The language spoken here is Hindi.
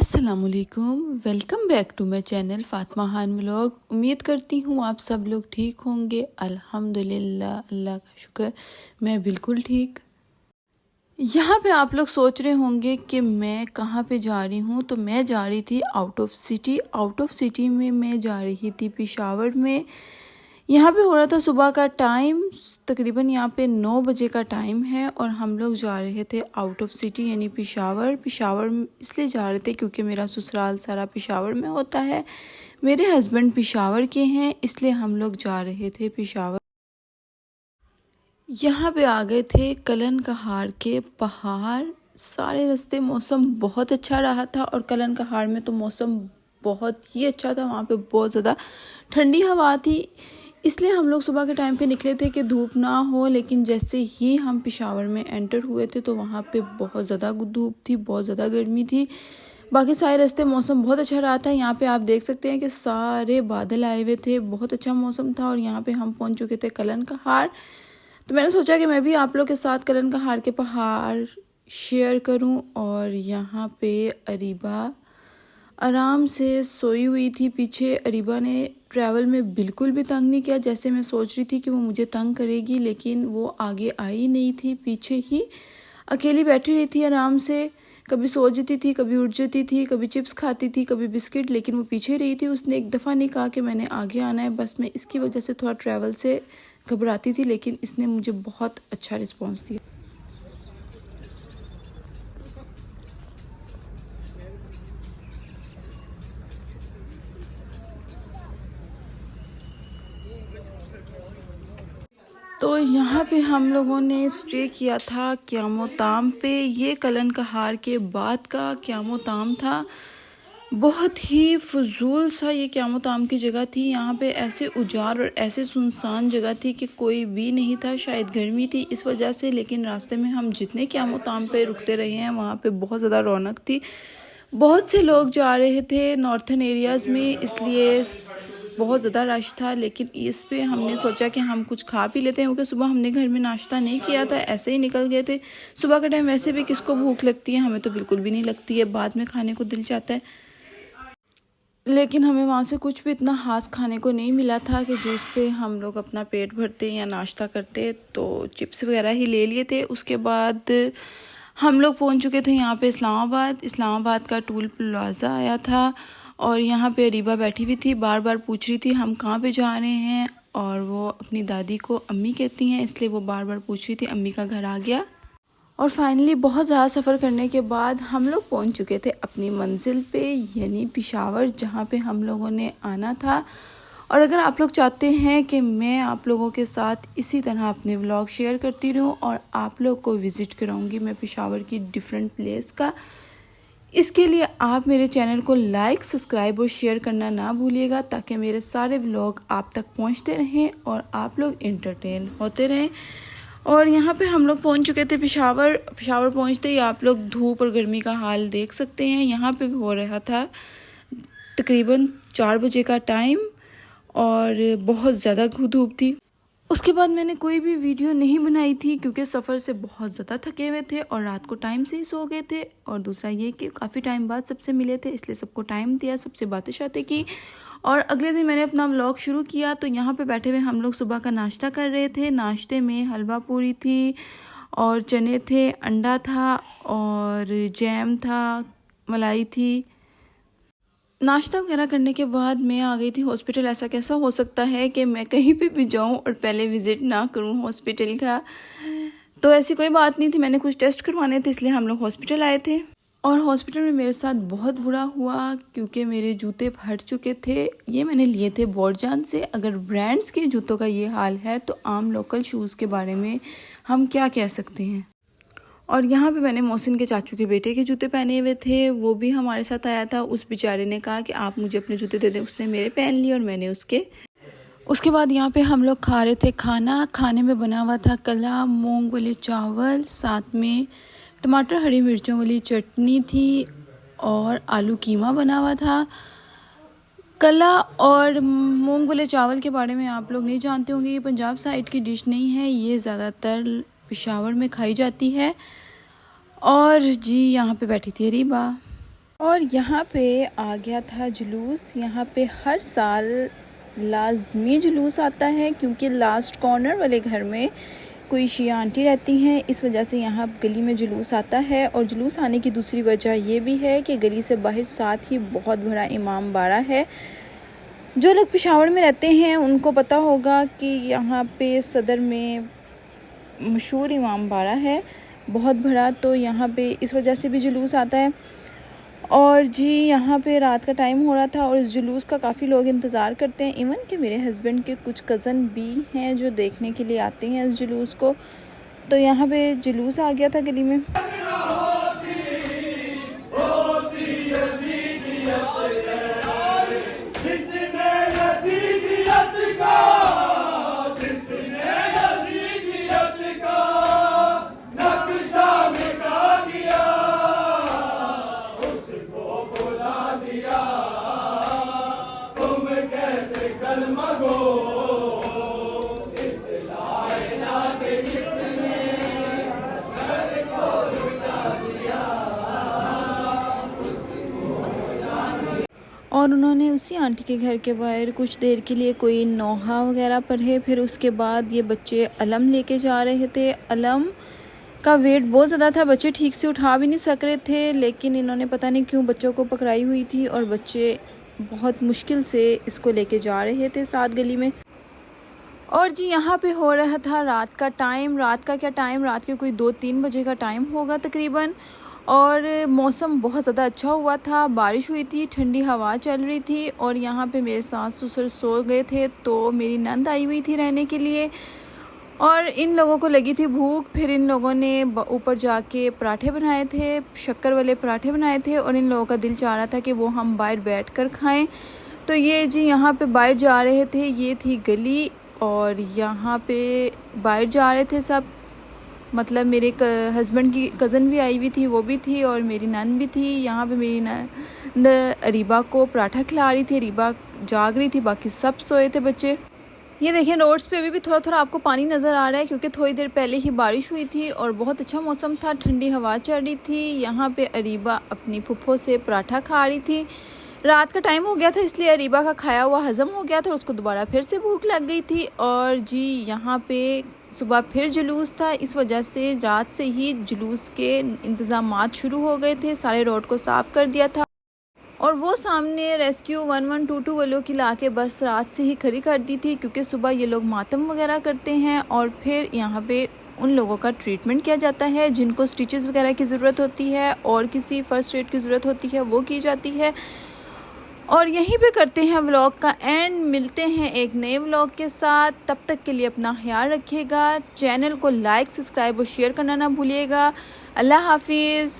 अस्सलामुअलैकुम, welcome back to my channel Fatima Khan vlog. उम्मीद करती हूँ आप सब लोग ठीक होंगे। अल्हम्दुलिल्लाह, अल्लाह का शुक्र, मैं बिल्कुल ठीक। यहाँ पे आप लोग सोच रहे होंगे कि मैं कहाँ पे जा रही हूँ। तो मैं जा रही थी आउट ऑफ सिटी में मैं जा रही थी पेशावर में। यहाँ पे हो रहा था सुबह का टाइम, तकरीबन यहाँ पे 9 बजे का टाइम है और हम लोग जा रहे थे आउट ऑफ सिटी यानी पेशावर इसलिए जा रहे थे क्योंकि मेरा ससुराल सारा पेशावर में होता है। मेरे हस्बैंड पेशावर के हैं, इसलिए हम लोग जा रहे थे पेशावर। यहाँ पे आ गए थे कलन कहार के पहाड़। सारे रास्ते मौसम बहुत अच्छा रहा था और कलन कहार में तो मौसम बहुत ही अच्छा था। वहाँ पे बहुत ज़्यादा ठंडी हवा थी, इसलिए हम लोग सुबह के टाइम पे निकले थे कि धूप ना हो। लेकिन जैसे ही हम पेशावर में एंटर हुए थे तो वहाँ पे बहुत ज़्यादा धूप थी, बहुत ज़्यादा गर्मी थी। बाकी सारे रास्ते मौसम बहुत अच्छा रहा था। यहाँ पे आप देख सकते हैं कि सारे बादल आए हुए थे, बहुत अच्छा मौसम था। और यहाँ पे हम पहुँच चुके थे कलन कहार। तो मैंने सोचा कि मैं भी आप लोग के साथ कलन कहार के पहाड़ शेयर करूं। और यहाँ पे अरीबा आराम से सोई हुई थी पीछे। अरीबा ने ट्रैवल में बिल्कुल भी तंग नहीं किया, जैसे मैं सोच रही थी कि वो मुझे तंग करेगी, लेकिन वो आगे आई नहीं थी, पीछे ही अकेली बैठी रही थी आराम से। कभी सो जाती थी, कभी उठ जाती थी, कभी चिप्स खाती थी, कभी बिस्किट, लेकिन वो पीछे रही थी। उसने एक दफ़ा नहीं कहा कि मैंने आगे आना है। बस मैं इसकी वजह से थोड़ा ट्रैवल से घबराती थी, लेकिन इसने मुझे बहुत अच्छा रिस्पॉन्स दिया। तो यहाँ पे हम लोगों ने स्टे किया था क्यामोताम पे। ये कलन कहार के बाद का क्यामोताम था। बहुत ही फजूल सा ये क्यामोताम की जगह थी। यहाँ पे ऐसे उजाड़ और ऐसे सुनसान जगह थी कि कोई भी नहीं था। शायद गर्मी थी इस वजह से, लेकिन रास्ते में हम जितने क्यामोताम पे रुकते रहे हैं वहाँ पे बहुत ज़्यादा रौनक थी। बहुत से लोग जा रहे थे नॉर्थन एरियाज़ में, इसलिए बहुत ज़्यादा रश था। लेकिन इस पे हमने सोचा कि हम कुछ खा पी लेते हैं, क्योंकि सुबह हमने घर में नाश्ता नहीं किया था, ऐसे ही निकल गए थे। सुबह का टाइम वैसे भी किसको भूख लगती है, हमें तो बिल्कुल भी नहीं लगती है, बाद में खाने को दिल चाहता है। लेकिन हमें वहाँ से कुछ भी इतना खास खाने को नहीं मिला था कि जिससे हम लोग अपना पेट भरते या नाश्ता करते। तो चिप्स वगैरह ही ले लिए थे। उसके बाद हम लोग पहुँच चुके थे यहाँ पे इस्लामाबाद का टूल प्लाज़ा आया था। और यहाँ पे अरीबा बैठी हुई थी, बार बार पूछ रही थी हम कहाँ पे जा रहे हैं। और वो अपनी दादी को अम्मी कहती हैं, इसलिए वो बार बार पूछ रही थी। अम्मी का घर आ गया और फाइनली बहुत ज़्यादा सफ़र करने के बाद हम लोग पहुंच चुके थे अपनी मंजिल पे यानी पेशावर, जहां पे हम लोगों ने आना था। और अगर आप लोग चाहते हैं कि मैं आप लोगों के साथ इसी तरह अपने व्लॉग शेयर करती रहूं और आप लोग को विज़िट कराऊंगी मैं पेशावर की डिफरेंट प्लेस का, इसके लिए आप मेरे चैनल को लाइक, सब्सक्राइब और शेयर करना ना भूलिएगा, ताकि मेरे सारे व्लॉग आप तक पहुंचते रहें और आप लोग एंटरटेन होते रहें। और यहाँ पे हम लोग पहुँच चुके थे पेशावर पहुँचते ही आप लोग धूप और गर्मी का हाल देख सकते हैं। यहाँ पे हो रहा था तकरीबन 4 बजे का टाइम और बहुत ज़्यादा धूप थी। उसके बाद मैंने कोई भी वीडियो नहीं बनाई थी, क्योंकि सफ़र से बहुत ज़्यादा थके हुए थे और रात को टाइम से ही सो गए थे। और दूसरा ये कि काफ़ी टाइम बाद सबसे मिले थे, इसलिए सबको टाइम दिया, सबसे बातें शातें की। और अगले दिन मैंने अपना व्लॉग शुरू किया। तो यहाँ पे बैठे हुए हम लोग सुबह का नाश्ता कर रहे थे। नाश्ते में हलवा पूरी थी और चने थे, अंडा था और जैम था, मलाई थी। नाश्ता वगैरह करने के बाद मैं आ गई थी हॉस्पिटल। ऐसा कैसा हो सकता है कि मैं कहीं पे भी जाऊं और पहले विज़िट ना करूं हॉस्पिटल का। तो ऐसी कोई बात नहीं थी, मैंने कुछ टेस्ट करवाने थे, इसलिए हम लोग हॉस्पिटल आए थे। और हॉस्पिटल में मेरे साथ बहुत बुरा हुआ, क्योंकि मेरे जूते फट चुके थे। ये मैंने लिए थे बॉर्जान से। अगर ब्रांड्स के जूतों का ये हाल है तो आम लोकल शूज़ के बारे में हम क्या कह सकते हैं। और यहाँ पे मैंने मोहसिन के चाचू के बेटे के जूते पहने हुए थे, वो भी हमारे साथ आया था। उस बेचारे ने कहा कि आप मुझे अपने जूते दे दें, उसने मेरे पहन लिए और मैंने उसके। उसके बाद यहाँ पे हम लोग खा रहे थे खाना। खाने में बना हुआ था कला, मूंग वाले चावल, साथ में टमाटर हरी मिर्चों वाली चटनी थी और आलू कीमा बना हुआ था। कला और मूंग वाले चावल के बारे में आप लोग नहीं जानते होंगे, ये पंजाब साइड की डिश नहीं है, ये ज़्यादातर पेशावर में खाई जाती है। और जी यहाँ पे बैठी थी अरीबा। और यहाँ पे आ गया था जुलूस। यहाँ पे हर साल लाजमी जुलूस आता है क्योंकि लास्ट कॉर्नर वाले घर में कोई शिया आंटी रहती हैं, इस वजह से यहाँ गली में जुलूस आता है। और जुलूस आने की दूसरी वजह ये भी है कि गली से बाहर साथ ही बहुत बड़ा इमाम बाड़ा है। जो लोग पेशावर में रहते हैं उनको पता होगा कि यहाँ पे सदर में मशहूर इमाम बाड़ा है बहुत बड़ा, तो यहाँ पे इस वजह से भी जुलूस आता है। और जी यहाँ पे रात का टाइम हो रहा था और इस जुलूस का काफ़ी लोग इंतज़ार करते हैं। इवन कि मेरे हस्बैंड के कुछ कज़न भी हैं जो देखने के लिए आते हैं इस जुलूस को। तो यहाँ पे जुलूस आ गया था गली में। और उन्होंने उसी आंटी के घर के बाहर कुछ देर के लिए कोई नौहा वगैरह पढ़े। फिर उसके बाद ये बच्चे अलम लेके जा रहे थे। अलम का वेट बहुत ज़्यादा था, बच्चे ठीक से उठा भी नहीं सक रहे थे, लेकिन इन्होंने पता नहीं क्यों बच्चों को पकड़ाई हुई थी और बच्चे बहुत मुश्किल से इसको लेके जा रहे थे साथ गली में। और जी यहाँ पे हो रहा था रात का टाइम। रात का क्या टाइम, रात के कोई 2-3 बजे का टाइम होगा तकरीबन। और मौसम बहुत ज़्यादा अच्छा हुआ था, बारिश हुई थी, ठंडी हवा चल रही थी। और यहाँ पे मेरे सास ससुर सो गए थे, तो मेरी नंद आई हुई थी रहने के लिए। और इन लोगों को लगी थी भूख। फिर इन लोगों ने ऊपर जाके पराठे बनाए थे, शक्कर वाले पराठे बनाए थे, और इन लोगों का दिल चाह रहा था कि वो हम बाहर बैठ कर खाएँ। तो ये जी यहाँ पे बाहर जा रहे थे। ये थी गली और यहाँ पे बाहर जा रहे थे सब, मतलब मेरे हस्बैंड की कज़न भी आई हुई थी, वो भी थी, और मेरी नंद भी थी। यहाँ पे मेरी नंद अरीबा को पराठा खिला रही थी। अरीबा जाग रही थी, बाकी सब सोए थे बच्चे। ये देखें रोड्स पे अभी भी थोड़ा थोड़ा आपको पानी नज़र आ रहा है क्योंकि थोड़ी देर पहले ही बारिश हुई थी और बहुत अच्छा मौसम था, ठंडी हवा चल रही थी। यहाँ पे अरीबा अपनी फुफ्फो से पराठा खा रही थी। रात का टाइम हो गया था इसलिए अरीबा का खाया हुआ हज़म हो गया था, उसको दोबारा फिर से भूख लग गई थी। और जी यहाँ पे सुबह फिर जुलूस था, इस वजह से रात से ही जुलूस के इंतज़ामात शुरू हो गए थे। सारे रोड को साफ़ कर दिया था और वो सामने रेस्क्यू 1122 वालों की लाके बस रात से ही खड़ी कर दी थी क्योंकि सुबह ये लोग मातम वगैरह करते हैं और फिर यहाँ पे उन लोगों का ट्रीटमेंट किया जाता है जिनको स्टिचेस वगैरह की ज़रूरत होती है और किसी फ़र्स्ट एड की ज़रूरत होती है, वो की जाती है। और यहीं पे करते हैं व्लॉग का एंड। मिलते हैं एक नए व्लॉग के साथ, तब तक के लिए अपना ख्याल रखिएगा। चैनल को लाइक, सब्सक्राइब और शेयर करना ना भूलिएगा। अल्लाह हाफिज़।